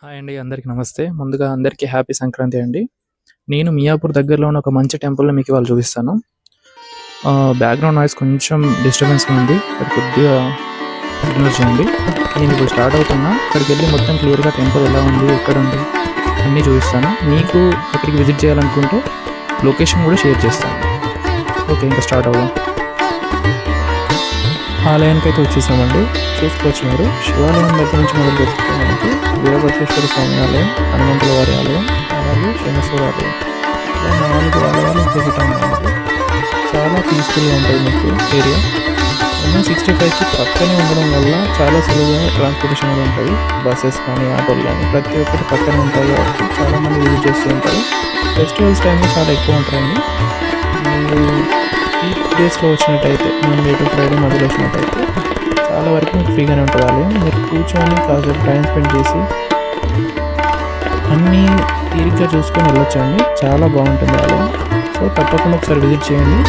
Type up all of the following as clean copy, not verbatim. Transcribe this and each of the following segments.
Hi అండి, అందరికీ నమస్తే. ముందుగా అందరికీ హ్యాపీ సంక్రాంతి అండి. నేను మియాపూర్ దగ్గరలో ఉన్న ఒక మంచి టెంపుల్ని మీకు ఇవాళ చూపిస్తాను. బ్యాక్గ్రౌండ్ నాయిస్ కొంచెం డిస్టర్బెన్స్గా ఉంది, అది కొద్దిగా ఇగ్నోర్ చేయండి. నేను ఇప్పుడు స్టార్ట్ అవుతున్నా. అక్కడికి వెళ్ళి మొత్తం క్లియర్గా టెంపుల్ ఎలా ఉంది, ఎక్కడ ఉంది అన్నీ చూపిస్తాను. మీకు అక్కడికి విజిట్ చేయాలనుకుంటే లొకేషన్ కూడా షేర్ చేస్తాను. ఓకే, ఇంకా స్టార్ట్ అవుదాం. ఆలయానికి అయితే వచ్చేసామండి. చూసుకోవచ్చు మీరు. శివాలయం దగ్గర నుంచి మొదలు పెట్టుకుంటే మనకి వీరభద్రేశ్వర స్వామి ఆలయం, హనుమంతుల వారి ఆలయం, అలాగే శనేశ్వర ఆలయం, ఇలా 4 ఆలయాలు ఎగ్జిబిట్ ఉన్నాయి. చాలా పీస్ఫుల్గా ఉంటుంది మీకు ఏరియా. NH65కి పక్కనే ఉండడం వల్ల చాలా సులువుగా ట్రాన్స్పోర్టేషన్ కూడా ఉంటుంది. బస్సెస్ కానీ ఆటోలు కానీ ప్రతి ఒక్కటి పక్కనే ఉంటాయి కాబట్టి చాలామంది విజిట్ చేస్తూ ఉంటారు. ఫెస్టివల్స్ టైంలో చాలా ఎక్కువ ఉంటారండి. మీరు వీక్ డేస్లో వచ్చినట్టయితే, మండే టు ఫ్రైడే మధ్యలో వచ్చినట్టయితే చాలా వరకు మీకు ఫ్రీగానే ఉంటుంది ఆలయం. మీరు కూర్చొని కాసేపు టైం స్పెండ్ చేసి అన్నీ తీరిగ్గా చూసుకొని వెళ్ళొచ్చండి. చాలా బాగుంటుంది ఆలయం. సో తప్పకుండా ఒకసారి విజిట్ చేయండి.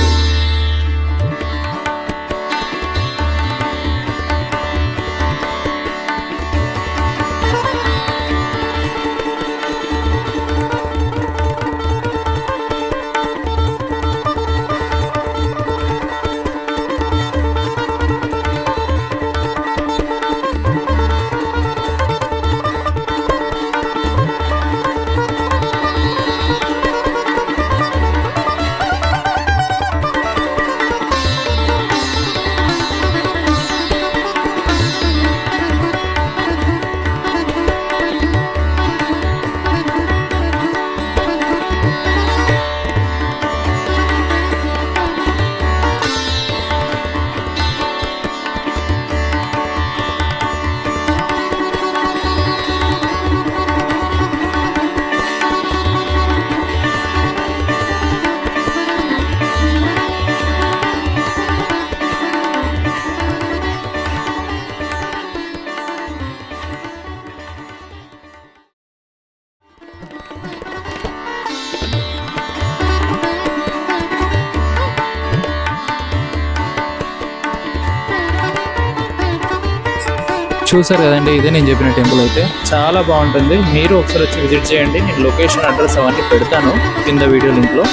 చూసారు కదండి, ఇదే నేను చెప్పిన టెంపుల్. అయితే చాలా బాగుంటుంది. మీరు ఒకసారి వచ్చి విజిట్ చేయండి. నేను లొకేషన్, అడ్రస్ అవన్నీ పెడతాను కింద వీడియో లింక్లో.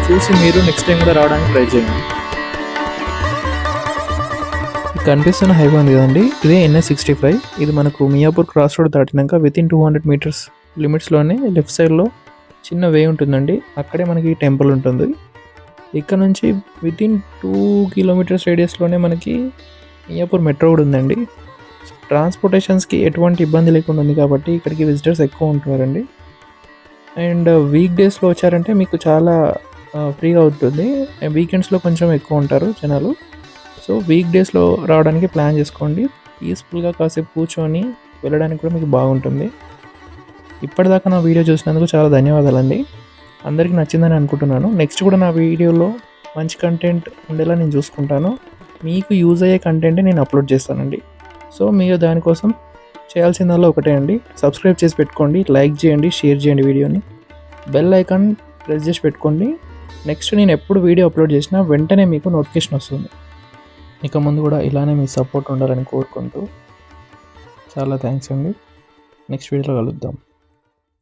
చూసి మీరు నెక్స్ట్ టైం కూడా రావడానికి ట్రై చేయండి. కనిపిస్తున్న హైవే ఉంది కదండి, ఇదే NH65. ఇది మనకు మియాపూర్ క్రాస్ రోడ్ దాటినాక వితిన్ 200 మీటర్స్ లిమిట్స్లోనే లెఫ్ట్ సైడ్లో చిన్న వే ఉంటుందండి. అక్కడే మనకి టెంపుల్ ఉంటుంది. ఇక్కడ నుంచి వితిన్ 2 కిలోమీటర్స్ రేడియస్లోనే మనకి మియాపూర్ మెట్రో కూడా ఉందండి. ట్రాన్స్పోర్టేషన్స్కి ఎటువంటి ఇబ్బంది లేకుండా ఉంది కాబట్టి ఇక్కడికి విజిటర్స్ ఎక్కువ ఉంటున్నారండి. అండ్ వీక్ డేస్లో వచ్చారంటే మీకు చాలా ఫ్రీగా ఉంటుంది. వీకెండ్స్లో కొంచెం ఎక్కువ ఉంటారు జనాలు. సో వీక్ డేస్లో రావడానికి ప్లాన్ చేసుకోండి. పీస్ఫుల్గా కాసేపు కూర్చొని వెళ్ళడానికి కూడా మీకు బాగుంటుంది. ఇప్పటిదాకా నా వీడియో చూసినందుకు చాలా ధన్యవాదాలండి. అందరికీ నచ్చిందని అనుకుంటున్నాను. నెక్స్ట్ కూడా నా వీడియోలో మంచి కంటెంట్ ఉండేలా నేను చూసుకుంటాను. మీకు యూజ్ అయ్యే కంటెంటే నేను అప్లోడ్ చేస్తానండి. సో మీరు దానికోసం చేయాల్సిందల్లా ఒకటే అండి, సబ్స్క్రైబ్ చేసి పెట్టుకోండి, లైక్ చేయండి, షేర్ చేయండి వీడియోని, బెల్ ఐకాన్ ప్రెస్ చేసి పెట్టుకోండి. నెక్స్ట్ నేను ఎప్పుడు వీడియో అప్లోడ్ చేసినా వెంటనే మీకు నోటిఫికేషన్ వస్తుంది. ఇక ముందు కూడా ఇలానే మీ సపోర్ట్ ఉండాలని కోరుకుంటూ చాలా థ్యాంక్స్ అండి. నెక్స్ట్ వీడియోలో కలుద్దాం.